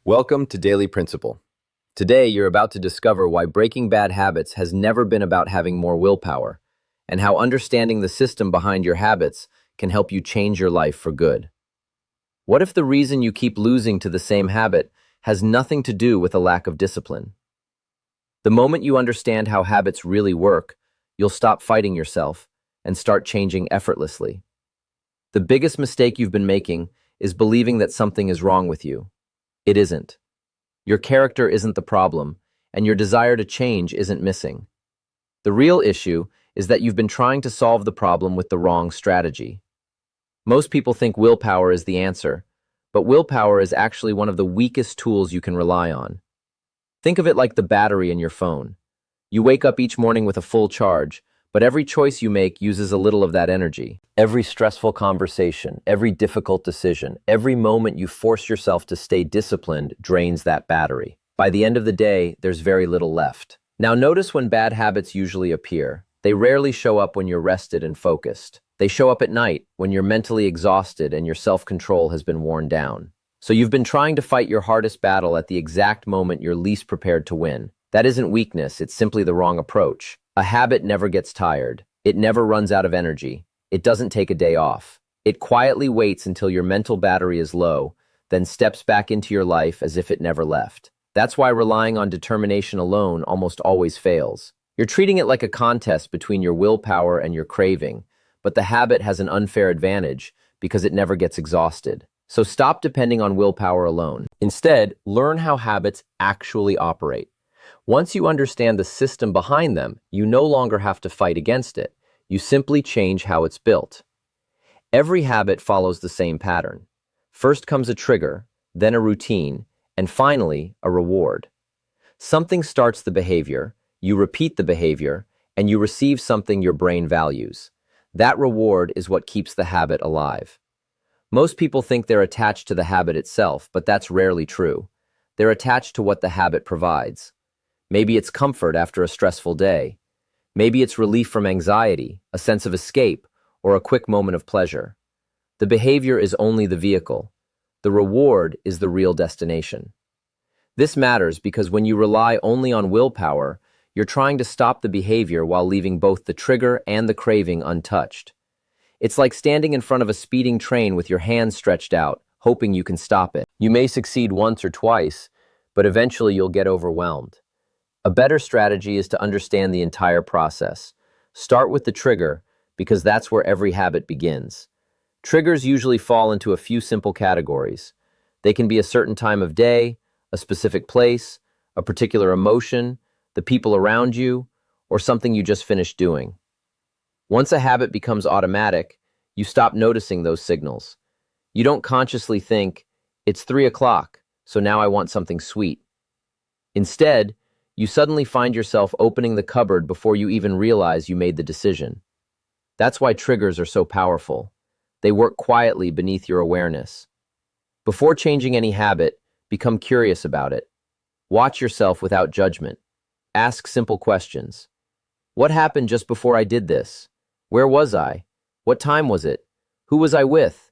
Welcome to Daily Principle. Today, you're about to discover why breaking bad habits has never been about having more willpower, and how understanding the system behind your habits can help you change your life for good. What if the reason you keep losing to the same habit has nothing to do with a lack of discipline? The moment you understand how habits really work, you'll stop fighting yourself and start changing effortlessly. The biggest mistake you've been making is believing that something is wrong with you. It isn't. Your character isn't the problem, and your desire to change isn't missing. The real issue is that you've been trying to solve the problem with the wrong strategy. Most people think willpower is the answer, but willpower is actually one of the weakest tools you can rely on. Think of it like the battery in your phone. You wake up each morning with a full charge, but every choice you make uses a little of that energy. Every stressful conversation, every difficult decision, every moment you force yourself to stay disciplined drains that battery. By the end of the day, there's very little left. Now notice when bad habits usually appear. They rarely show up when you're rested and focused. They show up at night when you're mentally exhausted and your self-control has been worn down. So you've been trying to fight your hardest battle at the exact moment you're least prepared to win. That isn't weakness, it's simply the wrong approach. A habit never gets tired. It never runs out of energy. It doesn't take a day off. It quietly waits until your mental battery is low, then steps back into your life as if it never left. That's why relying on determination alone almost always fails. You're treating it like a contest between your willpower and your craving, but the habit has an unfair advantage because it never gets exhausted. So stop depending on willpower alone. Instead, learn how habits actually operate. Once you understand the system behind them, you no longer have to fight against it. You simply change how it's built. Every habit follows the same pattern. First comes a trigger, then a routine, and finally, a reward. Something starts the behavior, you repeat the behavior, and you receive something your brain values. That reward is what keeps the habit alive. Most people think they're attached to the habit itself, but that's rarely true. They're attached to what the habit provides. Maybe it's comfort after a stressful day. Maybe it's relief from anxiety, a sense of escape, or a quick moment of pleasure. The behavior is only the vehicle. The reward is the real destination. This matters because when you rely only on willpower, you're trying to stop the behavior while leaving both the trigger and the craving untouched. It's like standing in front of a speeding train with your hands stretched out, hoping you can stop it. You may succeed once or twice, but eventually you'll get overwhelmed. A better strategy is to understand the entire process. Start with the trigger, because that's where every habit begins. Triggers usually fall into a few simple categories. They can be a certain time of day, a specific place, a particular emotion, the people around you, or something you just finished doing. Once a habit becomes automatic, you stop noticing those signals. You don't consciously think, it's 3 o'clock, so now I want something sweet. Instead, you suddenly find yourself opening the cupboard before you even realize you made the decision. That's why triggers are so powerful. They work quietly beneath your awareness. Before changing any habit, become curious about it. Watch yourself without judgment. Ask simple questions. What happened just before I did this? Where was I? What time was it? Who was I with?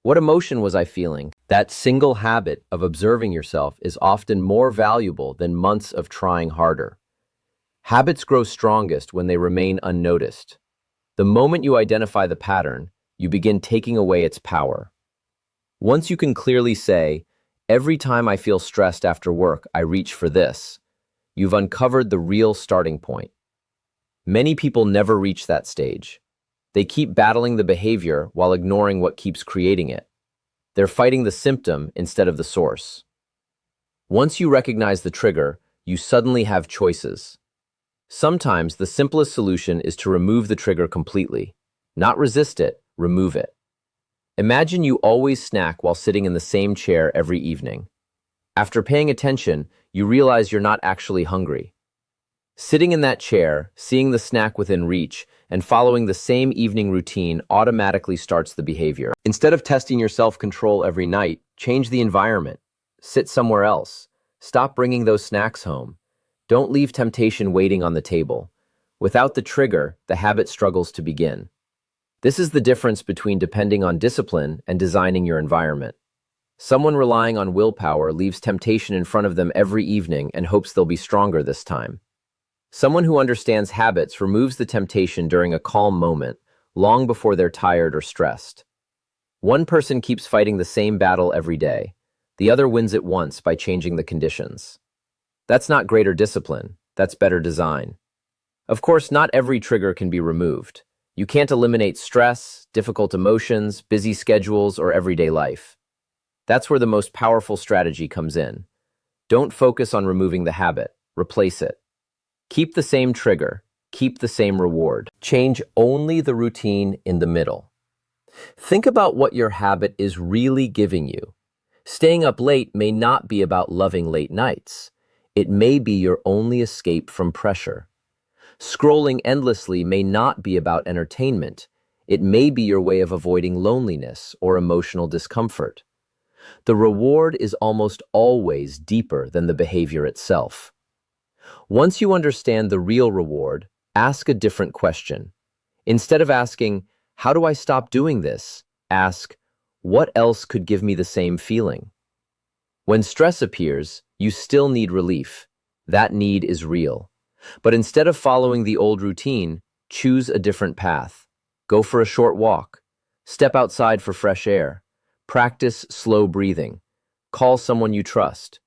What emotion was I feeling? That single habit of observing yourself is often more valuable than months of trying harder. Habits grow strongest when they remain unnoticed. The moment you identify the pattern, you begin taking away its power. Once you can clearly say, every time I feel stressed after work, I reach for this, you've uncovered the real starting point. Many people never reach that stage. They keep battling the behavior while ignoring what keeps creating it. They're fighting the symptom instead of the source. Once you recognize the trigger, you suddenly have choices. Sometimes the simplest solution is to remove the trigger completely. Not resist it, remove it. Imagine you always snack while sitting in the same chair every evening. After paying attention, you realize you're not actually hungry. Sitting in that chair, seeing the snack within reach, and following the same evening routine automatically starts the behavior. Instead of testing your self-control every night, change the environment. Sit somewhere else. Stop bringing those snacks home. Don't leave temptation waiting on the table. Without the trigger, the habit struggles to begin. This is the difference between depending on discipline and designing your environment. Someone relying on willpower leaves temptation in front of them every evening and hopes they'll be stronger this time. Someone who understands habits removes the temptation during a calm moment, long before they're tired or stressed. One person keeps fighting the same battle every day. The other wins it once by changing the conditions. That's not greater discipline, that's better design. Of course, not every trigger can be removed. You can't eliminate stress, difficult emotions, busy schedules, or everyday life. That's where the most powerful strategy comes in. Don't focus on removing the habit, replace it. Keep the same trigger, keep the same reward. Change only the routine in the middle. Think about what your habit is really giving you. Staying up late may not be about loving late nights. It may be your only escape from pressure. Scrolling endlessly may not be about entertainment. It may be your way of avoiding loneliness or emotional discomfort. The reward is almost always deeper than the behavior itself. Once you understand the real reward, ask a different question. Instead of asking, "How do I stop doing this?" ask, "What else could give me the same feeling?" When stress appears, you still need relief. That need is real. But instead of following the old routine, choose a different path. Go for a short walk. Step outside for fresh air. Practice slow breathing. Call someone you trust.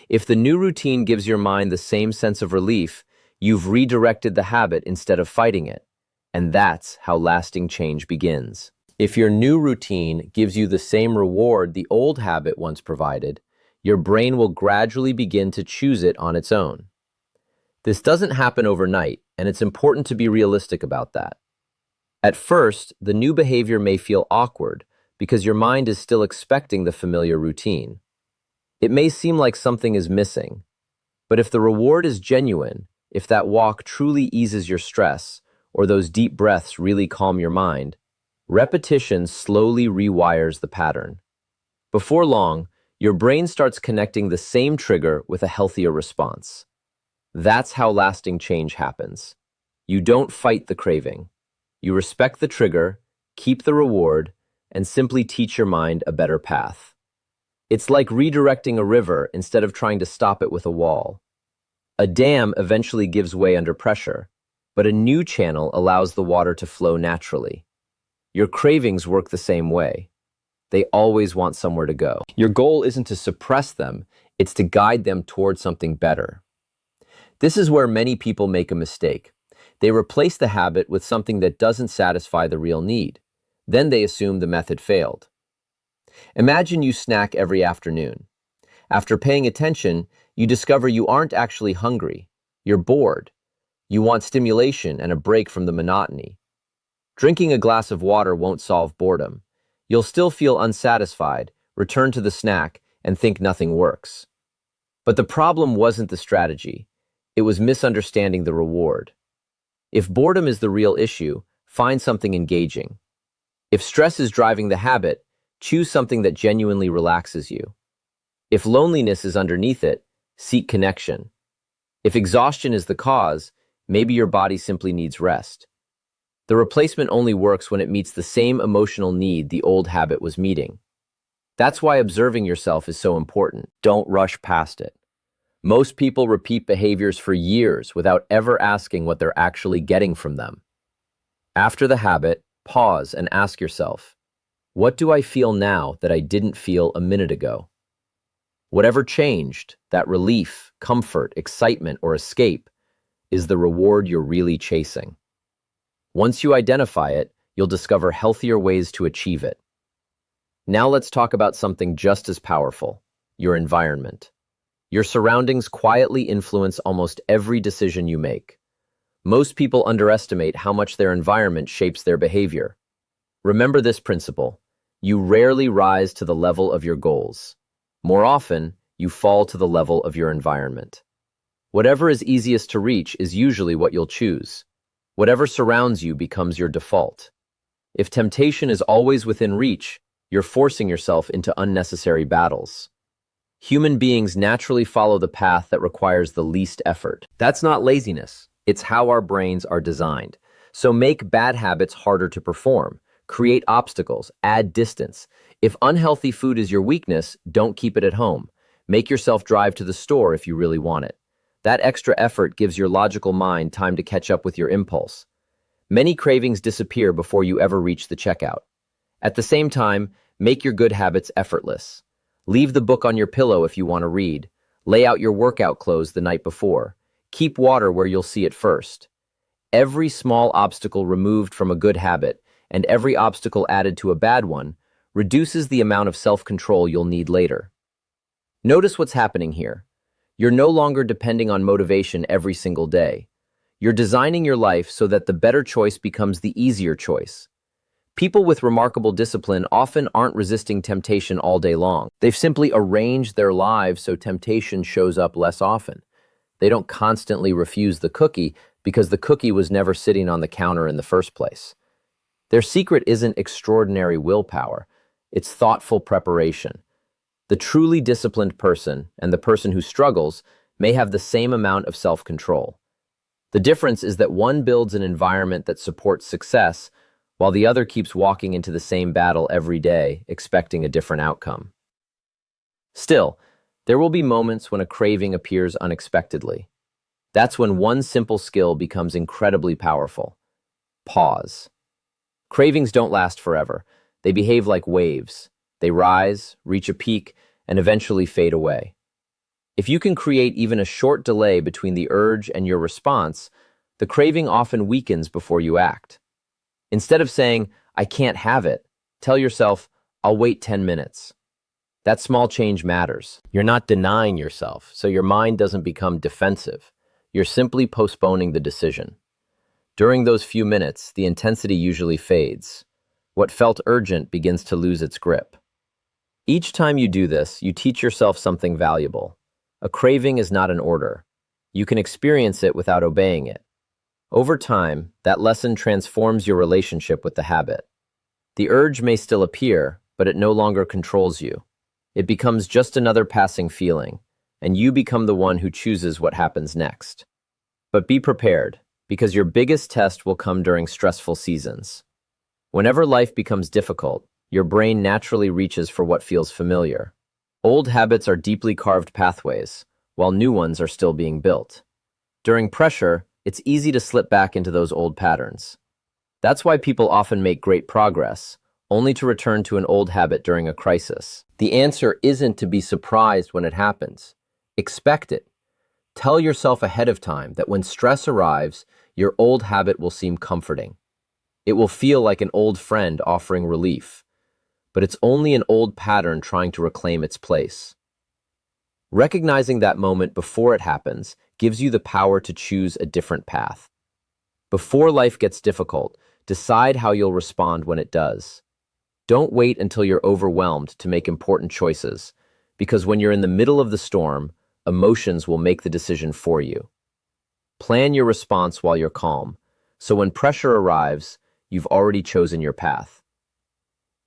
If the new routine gives your mind the same sense of relief, you've redirected the habit instead of fighting it. And that's how lasting change begins. If your new routine gives you the same reward the old habit once provided, your brain will gradually begin to choose it on its own. This doesn't happen overnight, and it's important to be realistic about that. At first, the new behavior may feel awkward because your mind is still expecting the familiar routine. It may seem like something is missing, but if the reward is genuine, if that walk truly eases your stress, or those deep breaths really calm your mind, repetition slowly rewires the pattern. Before long, your brain starts connecting the same trigger with a healthier response. That's how lasting change happens. You don't fight the craving. You respect the trigger, keep the reward, and simply teach your mind a better path. It's like redirecting a river instead of trying to stop it with a wall. A dam eventually gives way under pressure, but a new channel allows the water to flow naturally. Your cravings work the same way. They always want somewhere to go. Your goal isn't to suppress them, it's to guide them towards something better. This is where many people make a mistake. They replace the habit with something that doesn't satisfy the real need. Then they assume the method failed. Imagine you snack every afternoon. After paying attention, you discover you aren't actually hungry. You're bored. You want stimulation and a break from the monotony. Drinking a glass of water won't solve boredom. You'll still feel unsatisfied, return to the snack, and think nothing works. But the problem wasn't the strategy. It was misunderstanding the reward. If boredom is the real issue, find something engaging. If stress is driving the habit, choose something that genuinely relaxes you. If loneliness is underneath it, seek connection. If exhaustion is the cause, maybe your body simply needs rest. The replacement only works when it meets the same emotional need the old habit was meeting. That's why observing yourself is so important. Don't rush past it. Most people repeat behaviors for years without ever asking what they're actually getting from them. After the habit, pause and ask yourself, what do I feel now that I didn't feel a minute ago? Whatever changed, that relief, comfort, excitement, or escape, is the reward you're really chasing. Once you identify it, you'll discover healthier ways to achieve it. Now let's talk about something just as powerful, your environment. Your surroundings quietly influence almost every decision you make. Most people underestimate how much their environment shapes their behavior. Remember this principle: you rarely rise to the level of your goals. More often, you fall to the level of your environment. Whatever is easiest to reach is usually what you'll choose. Whatever surrounds you becomes your default. If temptation is always within reach, you're forcing yourself into unnecessary battles. Human beings naturally follow the path that requires the least effort. That's not laziness. It's how our brains are designed. So make bad habits harder to perform. Create obstacles, add distance. If unhealthy food is your weakness, don't keep it at home. Make yourself drive to the store if you really want it. That extra effort gives your logical mind time to catch up with your impulse. Many cravings disappear before you ever reach the checkout. At the same time, make your good habits effortless. Leave the book on your pillow if you want to read. Lay out your workout clothes the night before. Keep water where you'll see it first. Every small obstacle removed from a good habit, and every obstacle added to a bad one, reduces the amount of self-control you'll need later. Notice what's happening here. You're no longer depending on motivation every single day. You're designing your life so that the better choice becomes the easier choice. People with remarkable discipline often aren't resisting temptation all day long. They've simply arranged their lives so temptation shows up less often. They don't constantly refuse the cookie because the cookie was never sitting on the counter in the first place. Their secret isn't extraordinary willpower, it's thoughtful preparation. The truly disciplined person and the person who struggles may have the same amount of self-control. The difference is that one builds an environment that supports success, while the other keeps walking into the same battle every day, expecting a different outcome. Still, there will be moments when a craving appears unexpectedly. That's when one simple skill becomes incredibly powerful. Pause. Cravings don't last forever. They behave like waves. They rise, reach a peak, and eventually fade away. If you can create even a short delay between the urge and your response, the craving often weakens before you act. Instead of saying, "I can't have it," tell yourself, "I'll wait 10 minutes." That small change matters. You're not denying yourself, so your mind doesn't become defensive. You're simply postponing the decision. During those few minutes, the intensity usually fades. What felt urgent begins to lose its grip. Each time you do this, you teach yourself something valuable. A craving is not an order. You can experience it without obeying it. Over time, that lesson transforms your relationship with the habit. The urge may still appear, but it no longer controls you. It becomes just another passing feeling, and you become the one who chooses what happens next. But be prepared, because your biggest test will come during stressful seasons. Whenever life becomes difficult, your brain naturally reaches for what feels familiar. Old habits are deeply carved pathways, while new ones are still being built. During pressure, it's easy to slip back into those old patterns. That's why people often make great progress, only to return to an old habit during a crisis. The answer isn't to be surprised when it happens. Expect it. Tell yourself ahead of time that when stress arrives, your old habit will seem comforting. It will feel like an old friend offering relief, but it's only an old pattern trying to reclaim its place. Recognizing that moment before it happens gives you the power to choose a different path. Before life gets difficult, decide how you'll respond when it does. Don't wait until you're overwhelmed to make important choices, because when you're in the middle of the storm, emotions will make the decision for you. Plan your response while you're calm, so when pressure arrives, you've already chosen your path.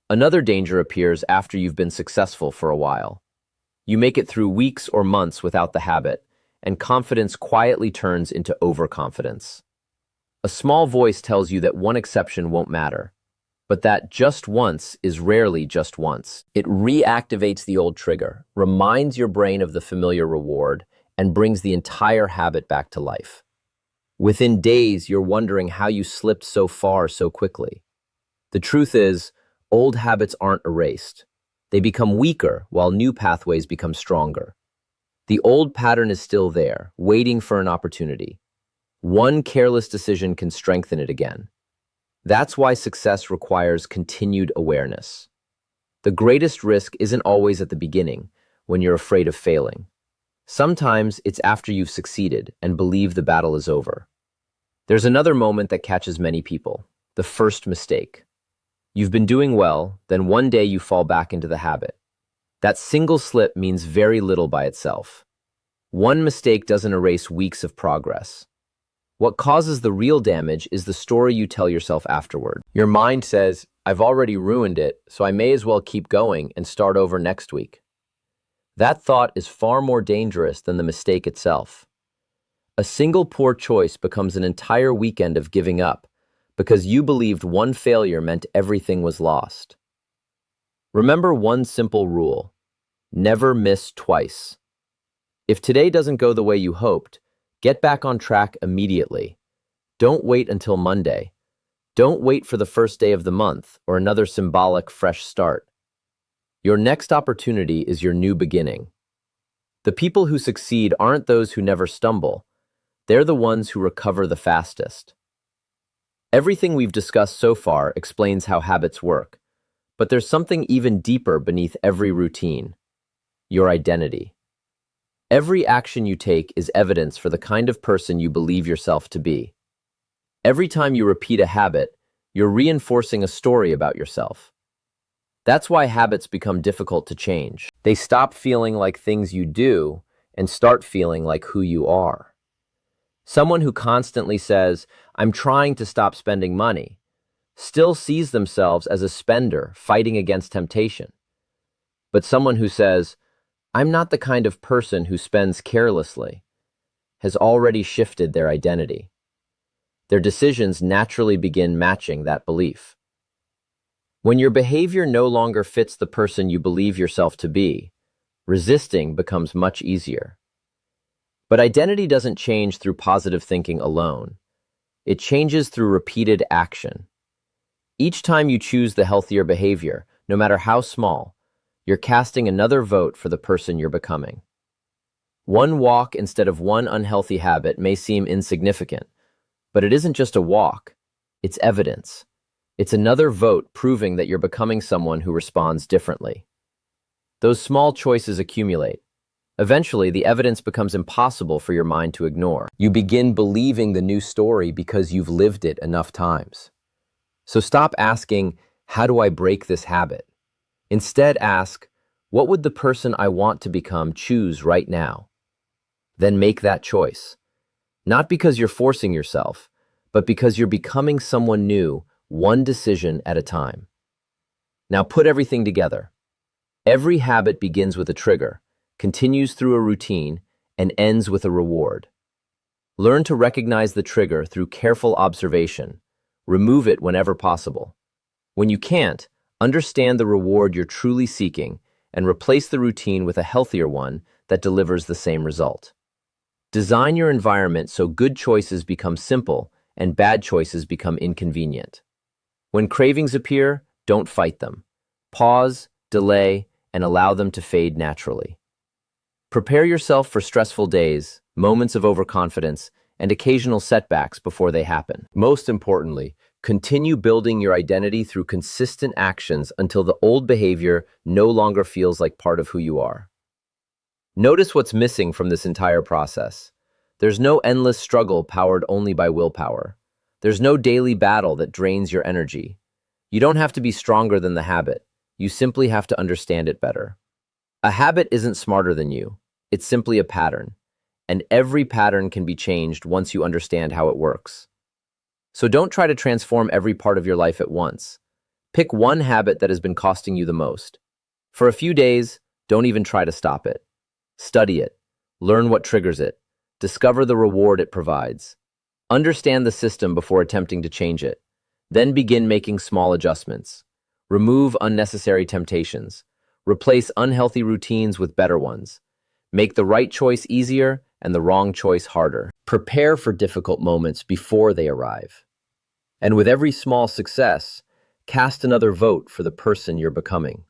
Another danger appears after you've been successful for a while. You make it through weeks or months without the habit, and confidence quietly turns into overconfidence. A small voice tells you that one exception won't matter, but that just once is rarely just once. It reactivates the old trigger, reminds your brain of the familiar reward, and brings the entire habit back to life. Within days, you're wondering how you slipped so far so quickly. The truth is, old habits aren't erased. They become weaker while new pathways become stronger. The old pattern is still there, waiting for an opportunity. One careless decision can strengthen it again. That's why success requires continued awareness. The greatest risk isn't always at the beginning, when you're afraid of failing. Sometimes it's after you've succeeded and believe the battle is over. There's another moment that catches many people, the first mistake. You've been doing well, then one day you fall back into the habit. That single slip means very little by itself. One mistake doesn't erase weeks of progress. What causes the real damage is the story you tell yourself afterward. Your mind says, "I've already ruined it, so I may as well keep going and start over next week." That thought is far more dangerous than the mistake itself. A single poor choice becomes an entire weekend of giving up, because you believed one failure meant everything was lost. Remember one simple rule: never miss twice. If today doesn't go the way you hoped, get back on track immediately. Don't wait until Monday. Don't wait for the first day of the month or another symbolic fresh start. Your next opportunity is your new beginning. The people who succeed aren't those who never stumble. They're the ones who recover the fastest. Everything we've discussed so far explains how habits work, but there's something even deeper beneath every routine: your identity. Every action you take is evidence for the kind of person you believe yourself to be. Every time you repeat a habit, you're reinforcing a story about yourself. That's why habits become difficult to change. They stop feeling like things you do and start feeling like who you are. Someone who constantly says, "I'm trying to stop spending money," still sees themselves as a spender fighting against temptation. But someone who says, "I'm not the kind of person who spends carelessly," has already shifted their identity. Their decisions naturally begin matching that belief. When your behavior no longer fits the person you believe yourself to be, resisting becomes much easier. But identity doesn't change through positive thinking alone. It changes through repeated action. Each time you choose the healthier behavior, no matter how small, you're casting another vote for the person you're becoming. One walk instead of one unhealthy habit may seem insignificant, but it isn't just a walk, it's evidence. It's another vote proving that you're becoming someone who responds differently. Those small choices accumulate. Eventually, the evidence becomes impossible for your mind to ignore. You begin believing the new story because you've lived it enough times. So stop asking, "How do I break this habit?" Instead, ask, "What would the person I want to become choose right now?" Then make that choice. Not because you're forcing yourself, but because you're becoming someone new, one decision at a time. Now put everything together. Every habit begins with a trigger, continues through a routine, and ends with a reward. Learn to recognize the trigger through careful observation. Remove it whenever possible. When you can't, understand the reward you're truly seeking and replace the routine with a healthier one that delivers the same result. Design your environment so good choices become simple and bad choices become inconvenient. When cravings appear, don't fight them. Pause, delay, and allow them to fade naturally. Prepare yourself for stressful days, moments of overconfidence, and occasional setbacks before they happen. Most importantly, continue building your identity through consistent actions until the old behavior no longer feels like part of who you are. Notice what's missing from this entire process. There's no endless struggle powered only by willpower. There's no daily battle that drains your energy. You don't have to be stronger than the habit. You simply have to understand it better. A habit isn't smarter than you. It's simply a pattern. And every pattern can be changed once you understand how it works. So don't try to transform every part of your life at once. Pick one habit that has been costing you the most. For a few days, don't even try to stop it. Study it. Learn what triggers it. Discover the reward it provides. Understand the system before attempting to change it. Then begin making small adjustments. Remove unnecessary temptations. Replace unhealthy routines with better ones. Make the right choice easier and the wrong choice harder. Prepare for difficult moments before they arrive. And with every small success, cast another vote for the person you're becoming.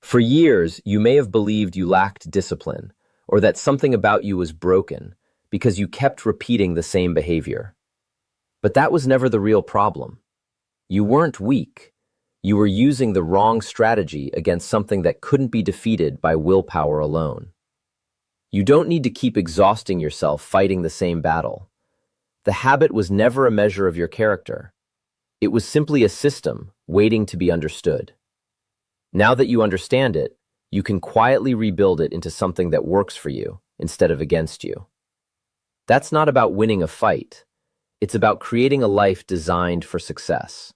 For years, you may have believed you lacked discipline, or that something about you was broken because you kept repeating the same behavior. But that was never the real problem. You weren't weak. You were using the wrong strategy against something that couldn't be defeated by willpower alone. You don't need to keep exhausting yourself fighting the same battle. The habit was never a measure of your character. It was simply a system waiting to be understood. Now that you understand it, you can quietly rebuild it into something that works for you instead of against you. That's not about winning a fight. It's about creating a life designed for success.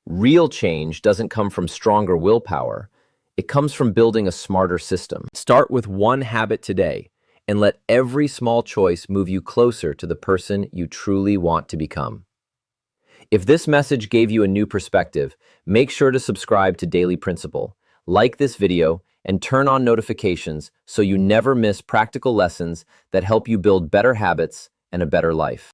Real change doesn't come from stronger willpower. It comes from building a smarter system. Start with one habit today and let every small choice move you closer to the person you truly want to become. If this message gave you a new perspective, make sure to subscribe to Daily Principle, like this video, and turn on notifications so you never miss practical lessons that help you build better habits and a better life.